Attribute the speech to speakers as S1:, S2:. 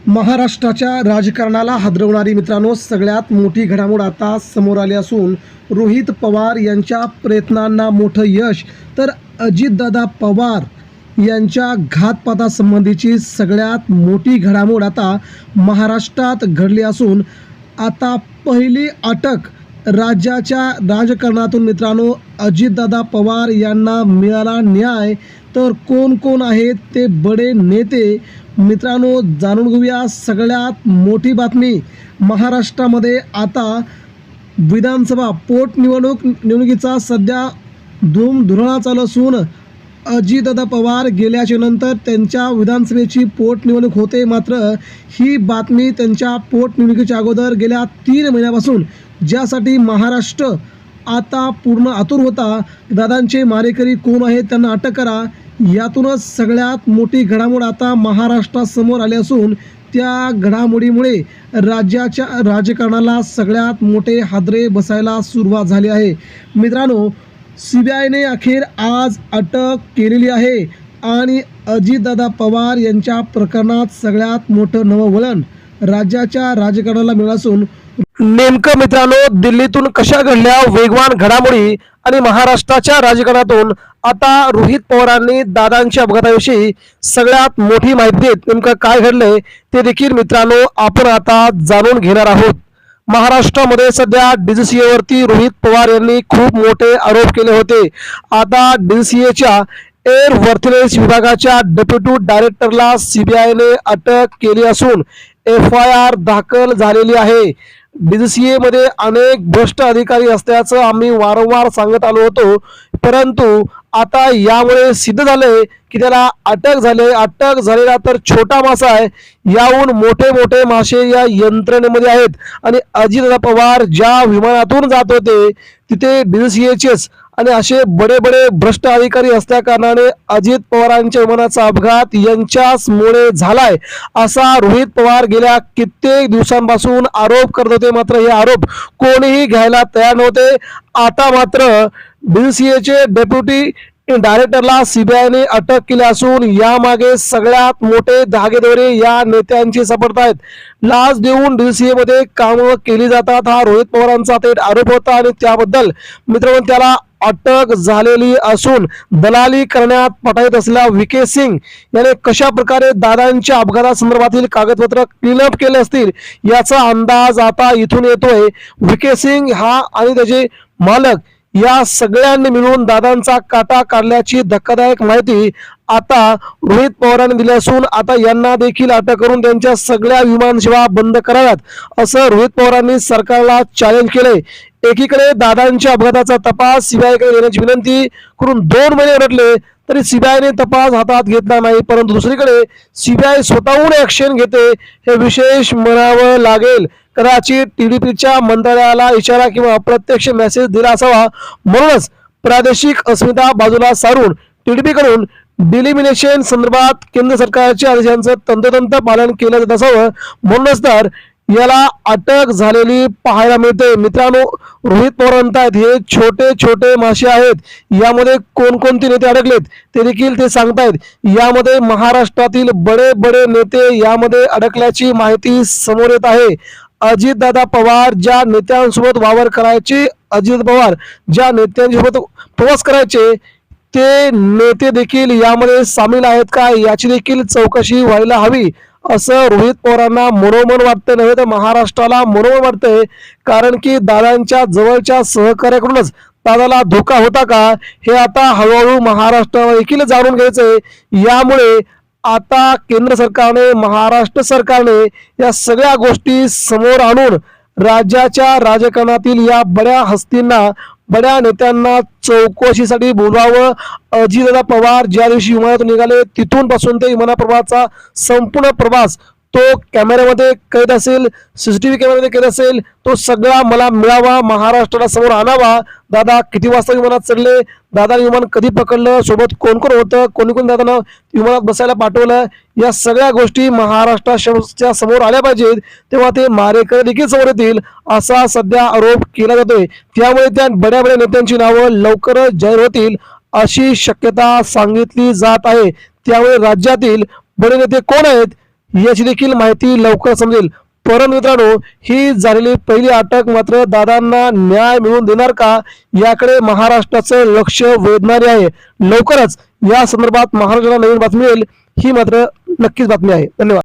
S1: महाराष्ट्राच्या राजकारणाला हादरवणारी मित्रांनो सगळ्यात मोठी घडामोड आता समोर आली असून रोहित पवार यांच्या प्रयत्नांना मोठं यश तर अजितदादा पवार यांच्या घातपातासंबंधीची सगळ्यात मोठी घडामोड आता महाराष्ट्रात घडली असून आता पहिली अटक राज्याच्या राजकारणातून मित्रांनो अजितदादा पवार यांना मिळाला न्याय। तर कोण कोण आहेत ते बडे नेते मित्रांनो जाणून घेऊया। सगळ्यात मोठी बातमी महाराष्ट्रामध्ये आता विधानसभा निवडणुकीचा सध्या धुमधुराळा चालू असून अजितदादा पवार गेल्याच्या नंतर त्यांच्या विधानसभेची पोटनिवडणूक होते। मात्र ही बातमी त्यांच्या पोटनिवडणुकीच्या अगोदर गेल्या 3 महिन्यापासून ज्यासाठी महाराष्ट्र आता पूर्ण आतुर होता, दादांचे मारेकरी कोण आहेत त्यांना अटक करा, यातूनच सगळ्यात मोठी घडामोड आता महाराष्ट्रासमोर आली असून त्या घडामोडीमुळे राज्याच्या राजकारणाला सगळ्यात मोठे हादरे बसायला सुरुवात झाली आहे। मित्रांनो CBIने अखेर आज अटक केलेली आहे आणि अजितदादा पवार यांच्या प्रकरणात सगळ्यात मोठं नवं वळण राज्याच्या राजकारणाला मिळालं असून नेमकं मित्रांनो दिल्लीतून कशा घडल्या वेगवान घडामोडी आणि महाराष्ट्राच्या राजकारणातून आता रोहित पवारांनी दादांच्या अपघाताविषयी सगळ्यात मोठी माहिती देत नेमकं काय घडलंय ते देखील मित्रांनो आपण आता जाणून घेणार आहोत। महाराष्ट्रामध्ये सध्या DGCA वरती रोहित पवार यांनी खूप मोठे आरोप केले होते। आता DGCAच्या एअरवर्थनेस विभागाच्या डेप्युटी डायरेक्टरला CBIने अटक केली असून FIR दाखल झालेली आहे। DGCA मध्ये अनेक भ्रष्ट अधिकारी असल्याचं आम्ही वारंवार सांगत आलो होतो, परंतु आता यामुळे सिद्ध झाले की त्याला अटक झालेला तर छोटा मासा आहे, याहून मोठे मोठे मासे या यंत्रणेमध्ये आहेत। आणि अजितदादा पवार ज्या विमानातून जात होते तिथे DGCAचेच आणि असे बडे भ्रष्ट अधिकारी असल्या कारणाने अजित पवारांच्या विमानाचा अपघात यांच्याच मुळे झालाय असा रोहित पवार गेल्या कित्येक दिवसांपासून आरोप करत होते। मात्र हे आरोप कोणीही घ्यायला तयार नव्हते। आता मात्र DGCAचे डेप्युटी डायरेक्टरला CBIने अटक केली असून यामागे सगळ्यात मोठे धागेदोरे या नेत्यांची सापडत आहेत। लाच देऊन DGCA मध्ये कामं केली जातात हा रोहित पवारांचा थेट आरोप होता आणि त्याबद्दल मित्रांनो त्याला अटक झालेली असून दलाली करण्यात पटाईत असलेला VK सिंग याने कशा प्रकारे दादांच्या अपघातासंदर्भातील कागदपत्र क्लीनअप केले असतील याचा अंदाज आता इथून येतोय। VK सिंग हा आणि त्याचे मालक या सगळ्यांनी मिळून दादांचा काटा काढल्याची धक्कादायक माहिती आता रोहित पवारांनी दिली असून आता यांना देखील अटक करून त्यांच्या सगळ्या विमान सेवा बंद कराव्यात असं रोहित पवारांनी सरकारला चॅलेंज केले। एकीकडे दादांच्या अपघाताचा तपास CBI कडे देण्याची विनंती करून 2 महिने उलटले तरी CBIने तपास हातात घेतला नाही, परंतु दुसरीकडे CBI स्वतःहून ऍक्शन घेते हे विशेष म्हणावं लागेल। कदाचित TDPच्या मंत्रालयाला इशारा किंवा अप्रत्यक्ष मेसेज दिला असावा, म्हणूनच प्रादेशिक अस्मिता बाजूला सारून TDP कडून डिलिमिनेशन संदर्भात केंद्र सरकारच्या आदेशांचं तंतोतंत पालन केलं जात असावं, म्हणूनच तर याला अटक झालेली पाहायला मिळते। मित्रांनो रोहित पवार म्हणतात हे छोटे छोटे मासे आहेत, यामध्ये कोणकोणते नेते अडकलेत ते देखील ते सांगतायत। यामध्ये महाराष्ट्रातील बडे नेते यामध्ये अडकल्याची माहिती समोर येत आहे। अजितदादा पवार ज्या नेत्यांसोबत वावर करायचे, अजित पवार ज्या नेत्यांसोबत प्रवास करायचे ते नेते देखील यामध्ये सामील आहेत का याची देखील चौकशी व्हायला हवी असं रोहित पवारांना मनोमन वाटतं, नव्हे तर महाराष्ट्राला मनोमन वाटतंय। कारण की दादांच्या जवळच्या सहकार्याकडूनच दादाला धोका होता का हे आता हळूहळू महाराष्ट्राला देखील जाणून घ्यायचंय। यामुळे आता केंद्र सरकारने महाराष्ट्र सरकारने या सगळ्या गोष्टी समोर आणून राज्याच्या राजकारणातील या बड्या हस्तींना बड्या नेत्यांना चौकशीसाठी बोलावं। अजितदादा पवार ज्या दिवशी विमानातून निघाले तिथून पासून ते विमानाप्रवासाचा संपूर्ण प्रवास तो कॅमेऱ्यामध्ये कैद असेल, CCTV कॅमेऱ्यामध्ये कैद असेल, तो सगळा मला मिळावा, महाराष्ट्राला समोर आणावा। दादा किती वाजता विमानात चढले, दादा विमान कधी पकडलं, सोबत कोण कोण होतं, कोणी कोणी दादांना विमानात बसायला पाठवलं, या सगळ्या गोष्टी महाराष्ट्राच्या समोर आल्या पाहिजेत, तेव्हा ते मारेकरी देखील समोर येतील असा सध्या आरोप केला जातोय। त्यामुळे त्या बड्या नेत्यांची नावं लवकरच जाहीर होतील अशी शक्यता सांगितली जात आहे। त्यामुळे राज्यातील बडे नेते कोण आहेत याची देखील माहिती लवकर समजेल. परंतु मित्रांनो, ही झालेली पहिली अटक मात्र दादांना न्याय मिळवून देणार का, याकडे महाराष्ट्राचं लक्ष वेधणारे आहे. लवकरच या संदर्भात महाराष्ट्राला नवीन बातमी मिळेल, ही मात्र नक्कीच बातमी आहे. धन्यवाद.